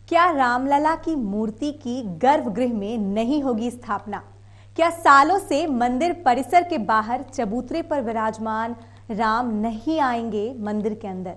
क्या रामलला की मूर्ति की गर्भगृह में नहीं होगी स्थापना? क्या सालों से मंदिर परिसर के बाहर चबूतरे पर विराजमान राम नहीं आएंगे मंदिर के अंदर?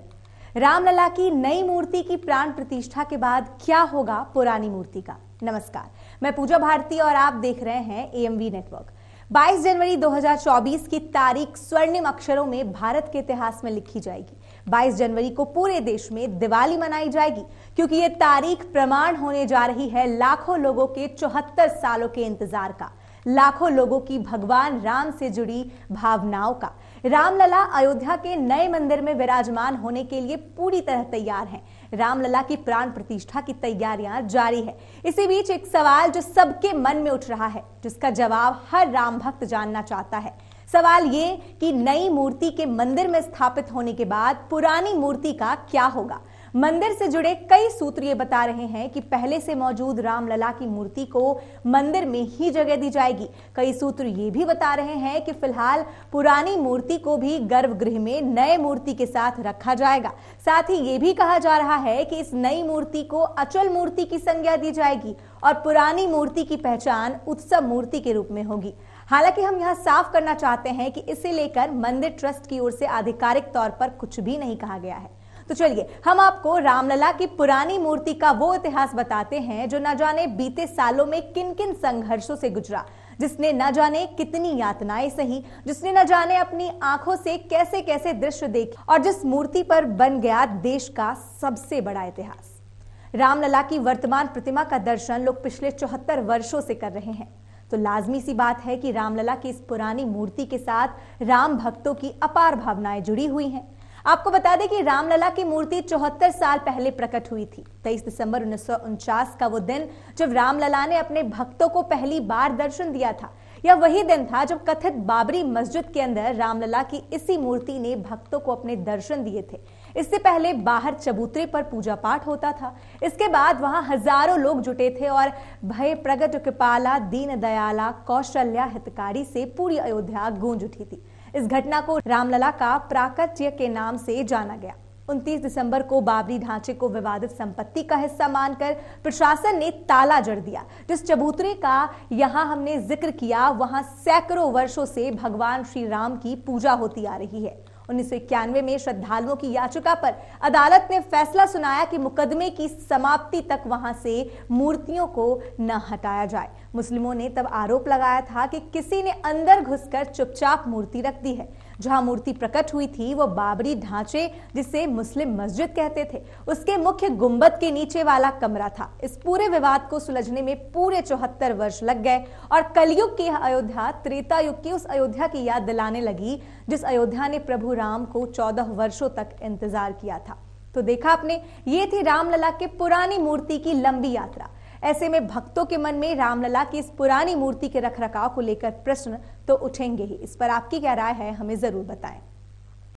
रामलला की नई मूर्ति की प्राण प्रतिष्ठा के बाद क्या होगा पुरानी मूर्ति का? नमस्कार, मैं पूजा भारती और आप देख रहे हैं एएमवी नेटवर्क। 22 जनवरी 2024 की तारीख स्वर्णिम अक्षरों में भारत के इतिहास में लिखी जाएगी। 22 जनवरी को पूरे देश में दिवाली मनाई जाएगी, क्योंकि ये तारीख प्रमाण होने जा रही है लाखों लोगों के 74 सालों के इंतजार का, लाखों लोगों की भगवान राम से जुड़ी भावनाओं का। रामलला अयोध्या के नए मंदिर में विराजमान होने के लिए पूरी तरह तैयार हैं। रामलला की प्राण प्रतिष्ठा की तैयारियां जारी है। इसी बीच एक सवाल जो सबके मन में उठ रहा है, जिसका जवाब हर राम भक्त जानना चाहता है। सवाल ये कि नई मूर्ति के मंदिर में स्थापित होने के बाद पुरानी मूर्ति का क्या होगा? मंदिर से जुड़े कई सूत्र ये बता रहे हैं कि पहले से मौजूद रामलला की मूर्ति को मंदिर में ही जगह दी जाएगी। कई सूत्र ये भी बता रहे हैं कि फिलहाल पुरानी मूर्ति को भी गर्भगृह में नए मूर्ति के साथ रखा जाएगा। साथ ही ये भी कहा जा रहा है कि इस नई मूर्ति को अचल मूर्ति की संज्ञा दी जाएगी और पुरानी मूर्ति की पहचान उत्सव मूर्ति के रूप में होगी। हालांकि हम यहां साफ करना चाहते हैं कि इसे लेकर मंदिर ट्रस्ट की ओर से आधिकारिक तौर पर कुछ भी नहीं कहा गया है। तो चलिए हम आपको रामलला की पुरानी मूर्ति का वो इतिहास बताते हैं जो न जाने बीते सालों में किन किन संघर्षों से गुजरा, जिसने न जाने कितनी यातनाएं सही, जिसने न जाने अपनी आंखों से कैसे कैसे दृश्य देखे और जिस मूर्ति पर बन गया देश का सबसे बड़ा इतिहास। रामलला की वर्तमान प्रतिमा का दर्शन लोग पिछले 74 वर्षों से कर रहे हैं। तो लाजमी सी बात है कि रामलला की इस पुरानी मूर्ति के साथ राम भक्तों की अपार भावनाएं जुड़ी हुई हैं। आपको बता दें कि रामलला की मूर्ति 74 साल पहले प्रकट हुई थी। 23 दिसंबर 1949 का वो दिन जब रामलला ने अपने भक्तों को पहली बार दर्शन दिया था। यह वही दिन था जब कथित बाबरी मस्जिद के अंदर रामलला की इसी मूर्ति ने भक्तों को अपने दर्शन दिए थे। इससे पहले बाहर चबूतरे पर पूजा पाठ होता था। इसके बाद वहां हजारों लोग जुटे थे और भय प्रगट कृपाला दीन दयाला कौशल्या हितकारी से पूरी अयोध्या गूंज उठी थी। इस घटना को रामलला का प्राकट्य के नाम से जाना गया। 29 दिसंबर को बाबरी ढांचे को विवादित संपत्ति का हिस्सा मानकर प्रशासन ने ताला जड़ दिया। जिस चबूतरे का यहां हमने जिक्र किया, वहां सैकड़ों वर्षों से भगवान श्री राम की पूजा होती आ रही है। 1991 में श्रद्धालुओं की याचिका पर अदालत ने फैसला सुनाया कि मुकदमे की समाप्ति तक वहां से मूर्तियों को न हटाया जाए। मुस्लिमों ने तब आरोप लगाया था कि किसी ने अंदर घुसकर चुपचाप मूर्ति रख दी है। जहां मूर्ति प्रकट हुई थी वो बाबरी ढांचे, जिसे मुस्लिम मस्जिद कहते थे, उसके मुख्य गुंबद के नीचे वाला कमरा था। इस पूरे विवाद को सुलझने में पूरे 74 वर्ष लग गए और कलयुग की अयोध्या त्रेता युग की उस अयोध्या की याद दिलाने लगी जिस अयोध्या ने प्रभु राम को 14 वर्षों तक इंतजार किया था। तो देखा आपने, ये थी रामलला के पुरानी मूर्ति की लंबी यात्रा। ऐसे में भक्तों के मन में रामलला की इस पुरानी मूर्ति के रखरखाव को लेकर प्रश्न तो उठेंगे ही। इस पर आपकी क्या राय है, हमें जरूर बताएं।